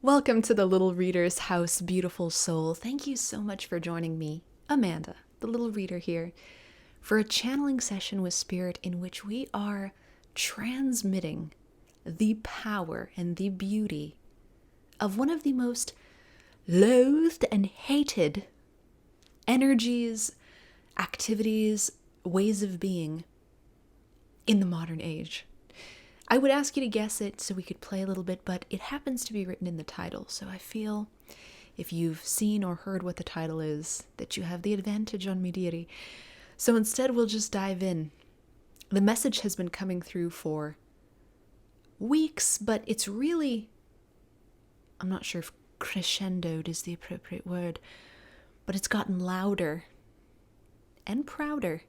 Welcome to the Little Reader's House, beautiful soul. Thank you so much for joining me, Amanda, the Little Reader here, for a channeling session with Spirit in which we are transmitting the power and the beauty of one of the most loathed and hated energies, activities, ways of being in the modern age. I would ask you to guess it so we could play a little bit, but it happens to be written in the title, so I feel if you've seen or heard what the title is, that you have the advantage on me, dearie. So instead, we'll just dive in. The message has been coming through for weeks, but it's really, I'm not sure if crescendoed is the appropriate word, but it's gotten louder and prouder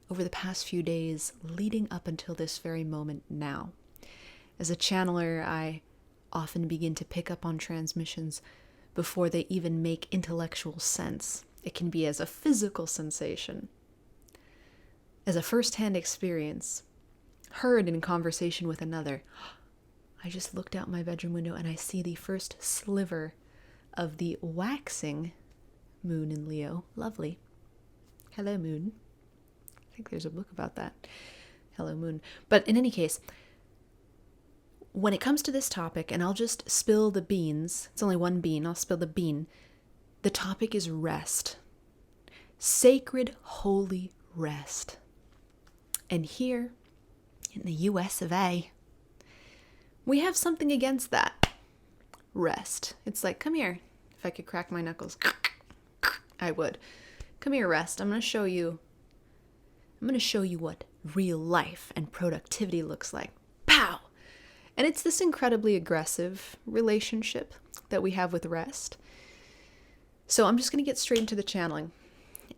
over the past few days leading up until this very moment now. As a channeler, I often begin to pick up on transmissions before they even make intellectual sense. It can be as a physical sensation, as a first-hand experience, heard in conversation with another. I just looked out my bedroom window and I see the first sliver of the waxing moon in Leo. Lovely. Hello, moon. I think there's a book about that. Hello, moon. But in any case, when it comes to this topic, and I'll just spill the beans, it's only one bean, I'll spill the bean. The topic is rest. Sacred, holy rest. And here in the US of A, we have something against that. Rest. It's like, come here. If I could crack my knuckles, I would. Come here, rest. I'm going to show you what real life and productivity looks like. Pow! And it's this incredibly aggressive relationship that we have with rest. So I'm just going to get straight into the channeling.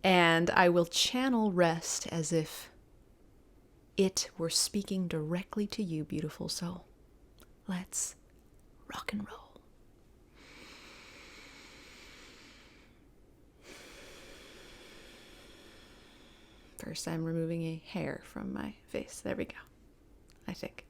And I will channel rest as if it were speaking directly to you, beautiful soul. Let's rock and roll. First, I'm removing a hair from my face. There we go. I think.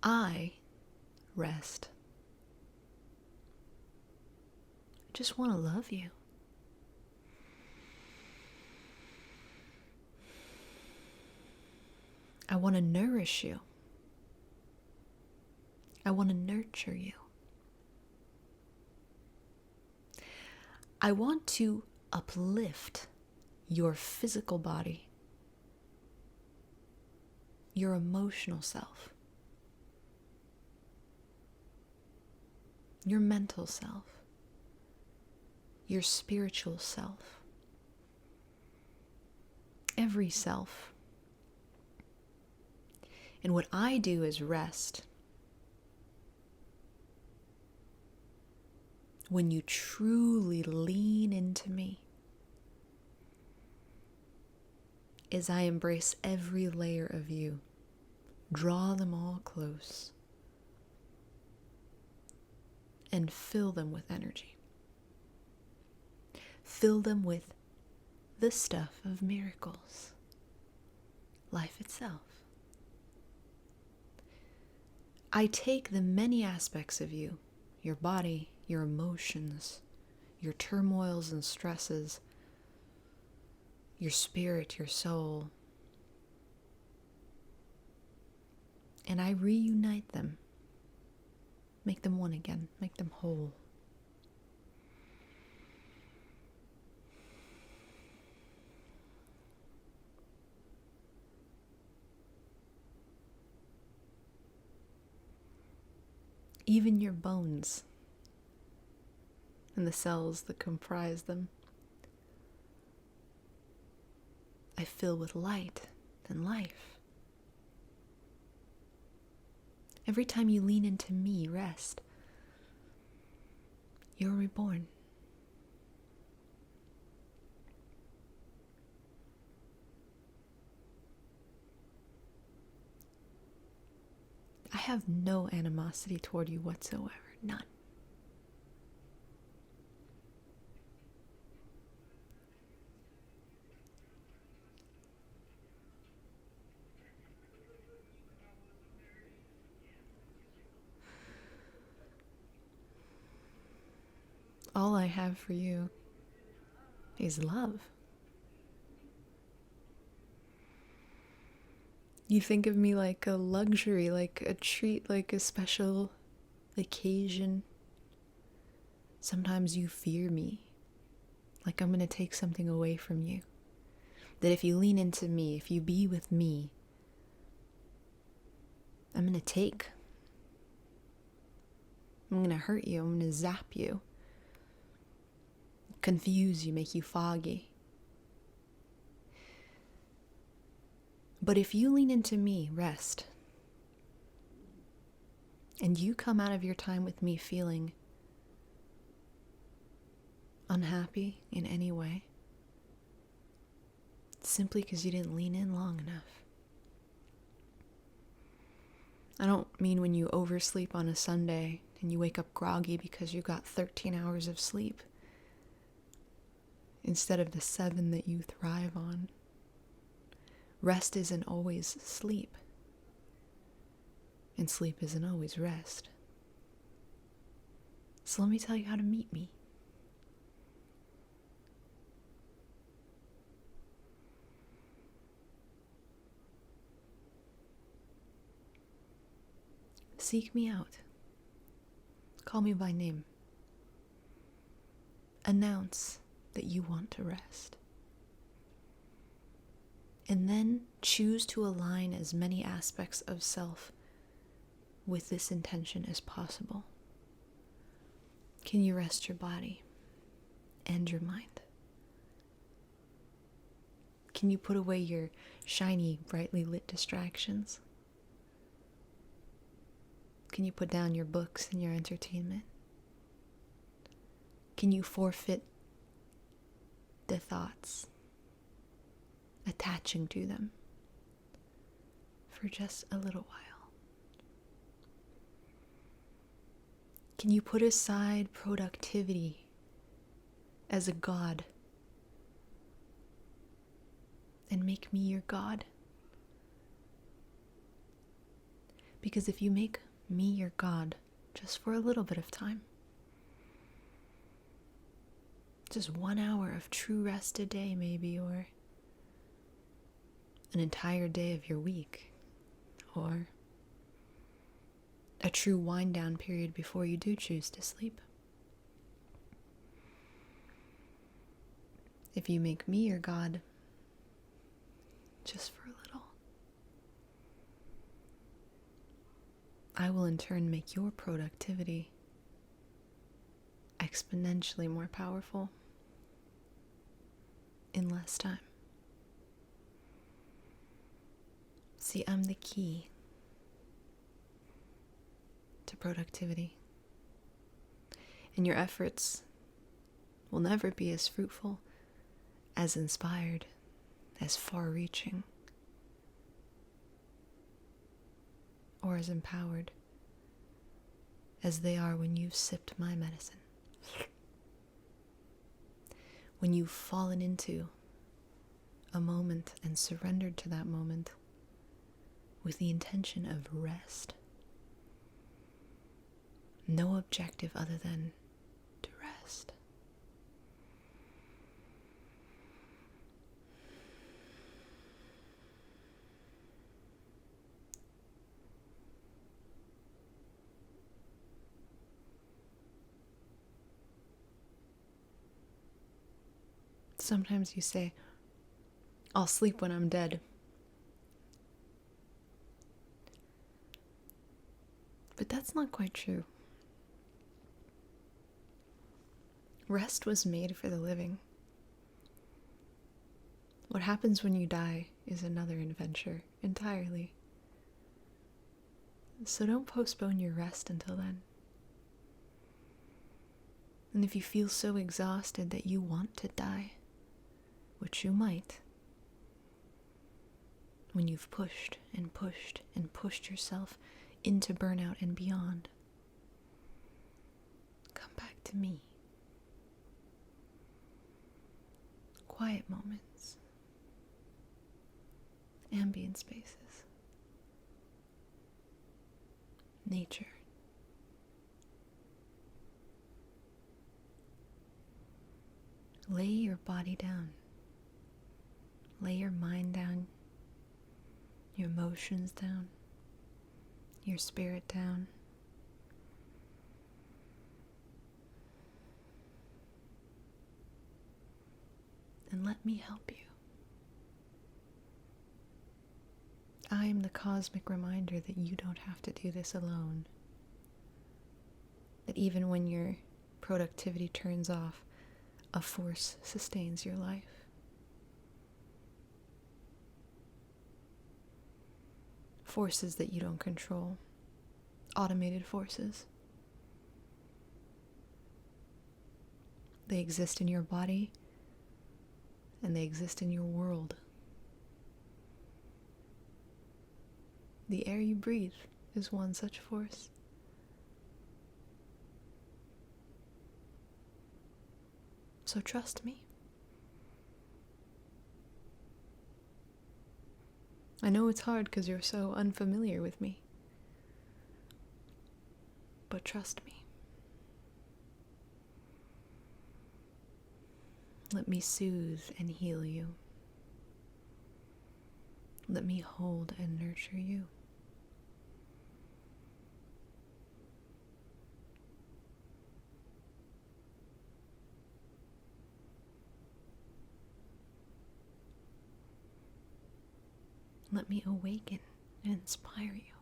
I rest. I just want to love you. I want to nourish you. I want to nurture you. I want to uplift your physical body, your emotional self, your mental self, your spiritual self, every self. And what I do is rest. When you truly lean into me, as I embrace every layer of you, draw them all close, and fill them with energy. Fill them with the stuff of miracles, life itself. I take the many aspects of you, your body, your emotions, your turmoils and stresses, your spirit, your soul, and I reunite them, make them one again, make them whole. Even your bones and the cells that comprise them, I fill with light and life. Every time you lean into me, rest, you're reborn. have no animosity toward you whatsoever. None. All I have for you is love. You think of me like a luxury, like a treat, like a special occasion. Sometimes you fear me, like I'm going to take something away from you. That if you lean into me, if you be with me, I'm going to take. I'm going to hurt you. I'm going to zap you. Confuse you, make you foggy. But if you lean into me, rest, and you come out of your time with me feeling unhappy in any way, simply because you didn't lean in long enough. I don't mean when you oversleep on a Sunday and you wake up groggy because you got 13 hours of sleep instead of the 7 that you thrive on. Rest isn't always sleep, and sleep isn't always rest. So let me tell you how to meet me. Seek me out. Call me by name. Announce that you want to rest. And then choose to align as many aspects of self with this intention as possible. Can you rest your body and your mind? Can you put away your shiny, brightly lit distractions? Can you put down your books and your entertainment? Can you forfeit the thoughts attaching to them for just a little while? Can you put aside productivity as a god and make me your god? Because if you make me your god just for a little bit of time, just 1 hour of true rest a day maybe, or an entire day of your week, or a true wind down period before you do choose to sleep. If you make me your god just for a little, I will in turn make your productivity exponentially more powerful in less time. See, I'm the key to productivity. And your efforts will never be as fruitful, as inspired, as far-reaching, or as empowered as they are when you've sipped my medicine. When you've fallen into a moment and surrendered to that moment with the intention of rest. No objective other than to rest. Sometimes you say, I'll sleep when I'm dead. But that's not quite true. Rest was made for the living. What happens when you die is another adventure entirely. So don't postpone your rest until then. And if you feel so exhausted that you want to die, which you might, when you've pushed and pushed and pushed yourself into burnout and beyond. Come back to me. Quiet moments, ambient spaces, nature. Lay your body down. Lay your mind down, your emotions down, your spirit down. And let me help you. I am the cosmic reminder that you don't have to do this alone. That even when your productivity turns off, a force sustains your life. Forces that you don't control. Automated forces. They exist in your body, and they exist in your world. The air you breathe is one such force. So trust me. I know it's hard because you're so unfamiliar with me. But trust me. Let me soothe and heal you. Let me hold and nurture you. Let me awaken and inspire you.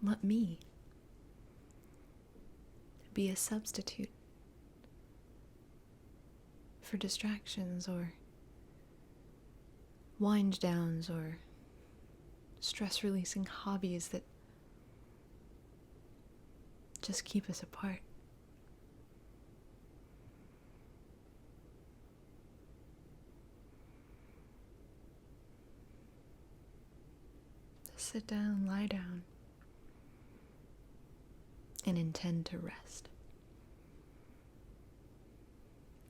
Let me be a substitute for distractions or wind downs or stress-releasing hobbies that just keep us apart. Sit down, lie down, and intend to rest.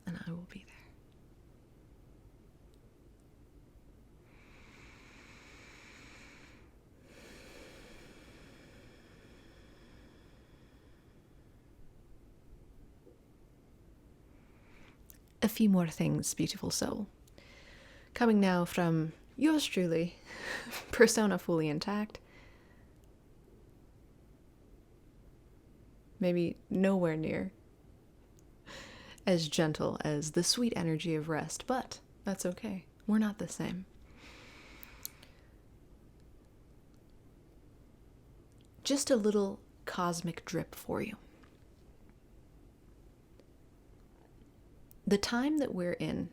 And I will be there. A few more things, beautiful soul. Coming now from yours truly, persona fully intact. Maybe nowhere near as gentle as the sweet energy of rest, but that's okay. We're not the same. Just a little cosmic drip for you. The time that we're in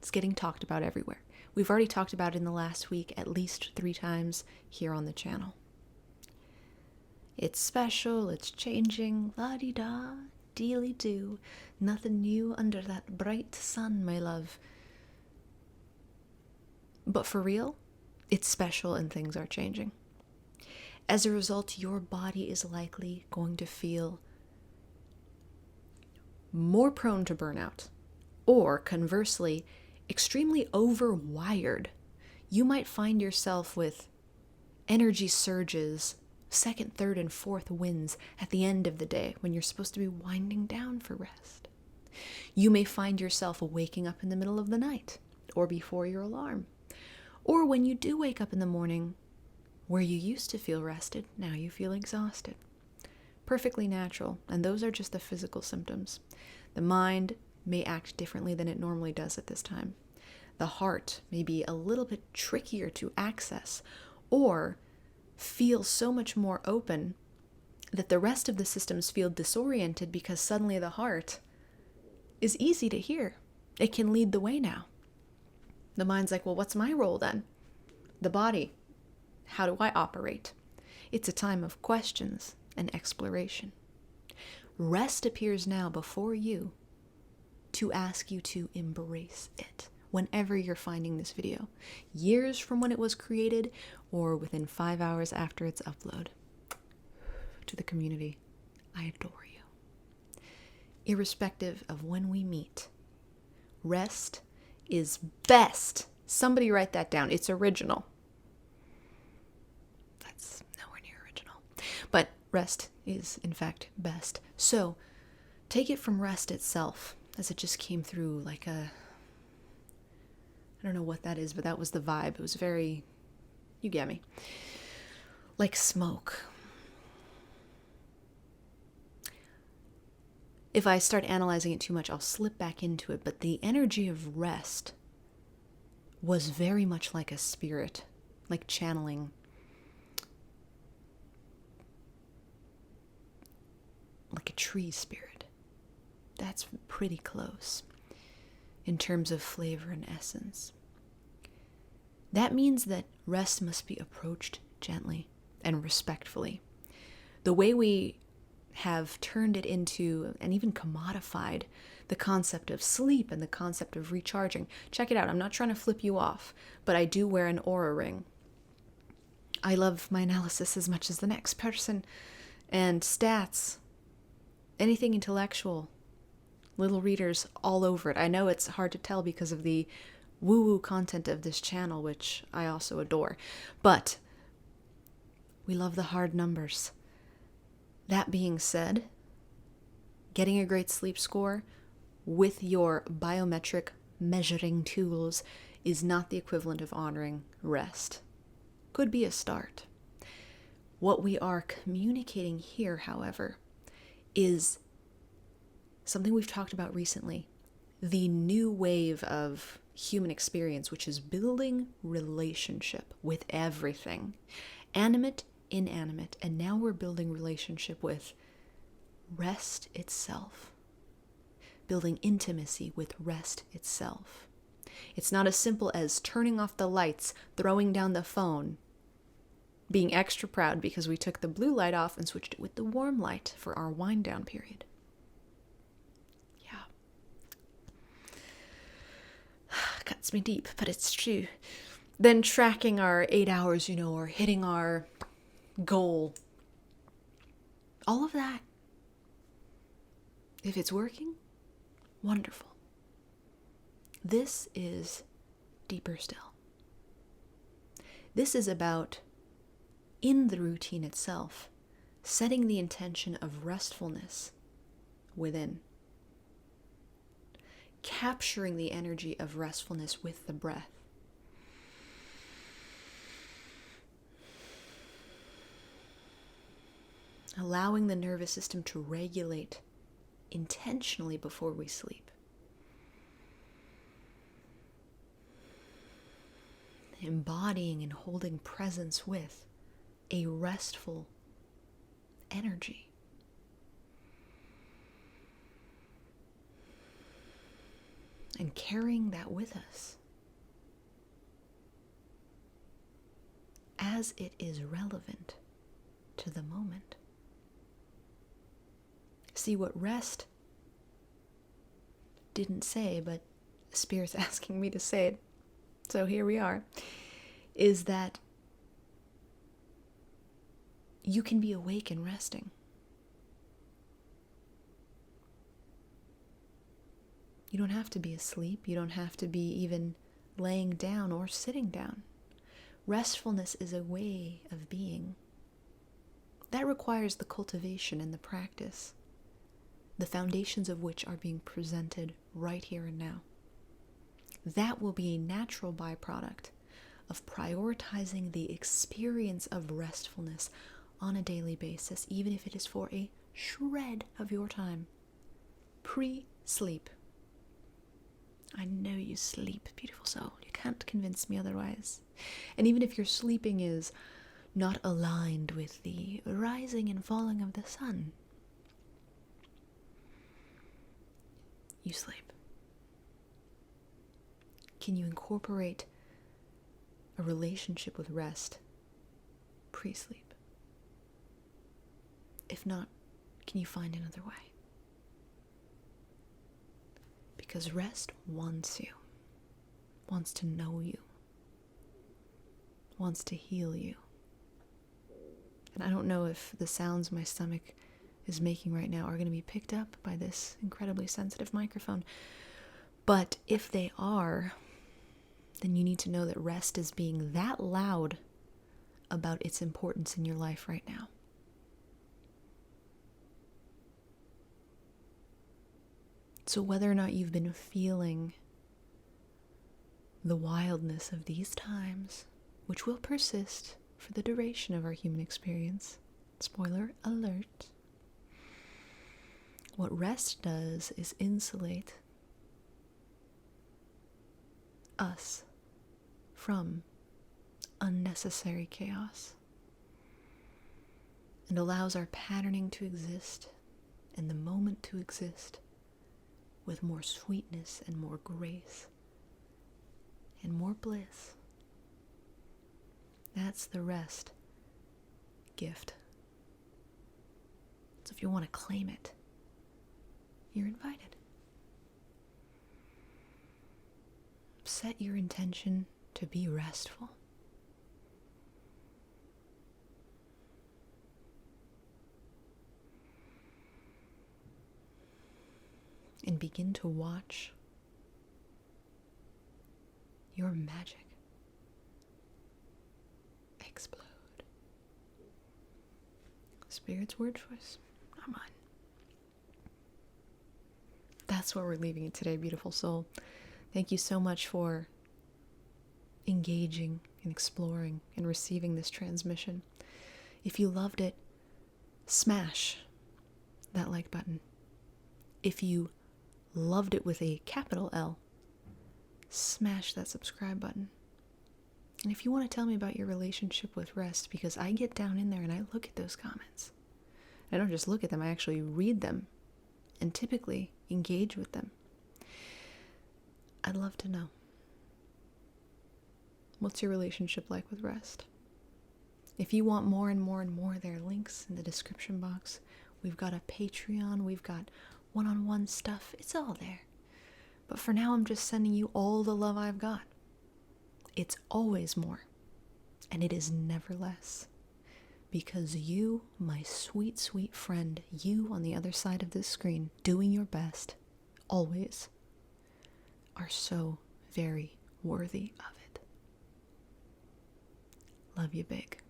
is getting talked about everywhere. We've already talked about it in the last week at least 3 times here on the channel. It's special, it's changing, la-di-da, dealy-do. Nothing new under that bright sun, my love. But for real, it's special and things are changing. As a result, your body is likely going to feel more prone to burnout, or conversely, extremely overwired. You might find yourself with energy surges, 2nd, 3rd, and 4th winds at the end of the day when you're supposed to be winding down for rest. You may find yourself waking up in the middle of the night or before your alarm. Or when you do wake up in the morning, where you used to feel rested, now you feel exhausted. Perfectly natural, and those are just the physical symptoms. The mind may act differently than it normally does at this time. The heart may be a little bit trickier to access, or feel so much more open that the rest of the systems feel disoriented because suddenly the heart is easy to hear. It can lead the way now. The mind's like, well, what's my role then? The body, how do I operate? It's a time of questions and exploration. Rest appears now before you to ask you to embrace it. whenever you're finding this video, years from when it was created or within 5 hours after its upload. To the community, I adore you. Irrespective of when we meet, rest is best. Somebody write that down. It's original. That's nowhere near original. But rest is, in fact, best. So, take it from rest itself, as it just came through like I don't know what that is, but that was the vibe. It was very, you get me, like smoke. If I start analyzing it too much, I'll slip back into it, but the energy of rest was very much like a spirit, like channeling. Like a tree spirit. That's pretty close in terms of flavor and essence. That means that rest must be approached gently and respectfully. The way we have turned it into and even commodified the concept of sleep and the concept of recharging. Check it out. I'm not trying to flip you off, but I do wear an Aura ring. I love my analysis as much as the next person. And stats, anything intellectual, little readers all over it. I know it's hard to tell because of the woo-woo content of this channel, which I also adore. But we love the hard numbers. That being said, getting a great sleep score with your biometric measuring tools is not the equivalent of honoring rest. Could be a start. What we are communicating here, however, is something we've talked about recently, the new wave of human experience, which is building relationship with everything, animate, inanimate, and now we're building relationship with rest itself, building intimacy with rest itself. It's not as simple as turning off the lights, throwing down the phone, being extra proud because we took the blue light off and switched it with the warm light for our wind down period. Yeah. Cuts me deep, but it's true. Then tracking our 8 hours, or hitting our goal. All of that. If it's working, wonderful. This is deeper still. This is about, in the routine itself, setting the intention of restfulness within. Capturing the energy of restfulness with the breath. Allowing the nervous system to regulate intentionally before we sleep. Embodying and holding presence with a restful energy. And carrying that with us as it is relevant to the moment. See, what rest didn't say, but Spirit's asking me to say it, so here we are, is that you can be awake and resting. You don't have to be asleep. You don't have to be even laying down or sitting down. Restfulness is a way of being. That requires the cultivation and the practice, the foundations of which are being presented right here and now. That will be a natural byproduct of prioritizing the experience of restfulness on a daily basis, even if it is for a shred of your time. Pre-sleep. I know you sleep, beautiful soul. You can't convince me otherwise. And even if your sleeping is not aligned with the rising and falling of the sun, you sleep. Can you incorporate a relationship with rest pre-sleep? If not, can you find another way? Because rest wants you. wants to know you, wants to heal you. And I don't know if the sounds my stomach is making right now are going to be picked up by this incredibly sensitive microphone. But if they are, then you need to know that rest is being that loud about its importance in your life right now. So whether or not you've been feeling the wildness of these times, which will persist for the duration of our human experience, spoiler alert, what rest does is insulate us from unnecessary chaos and allows our patterning to exist and the moment to exist with more sweetness and more grace and more bliss. That's the rest gift. So if you want to claim it, you're invited. Set your intention to be restful. And begin to watch your magic explode. Spirit's word choice, not mine. That's where we're leaving it today, beautiful soul. Thank you so much for engaging and exploring and receiving this transmission. If you loved it, smash that like button. If you loved it with a capital L, smash that subscribe button. And if you want to tell me about your relationship with rest, because I get down in there and I look at those comments. I don't just look at them, I actually read them and typically engage with them. I'd love to know. What's your relationship like with rest? If you want more and more and more, there are links in the description box. We've got a Patreon, we've got one-on-one stuff, it's all there. But for now, I'm just sending you all the love I've got. It's always more, and it is never less. Because you, my sweet, sweet friend, you on the other side of this screen, doing your best, always, are so very worthy of it. Love you big.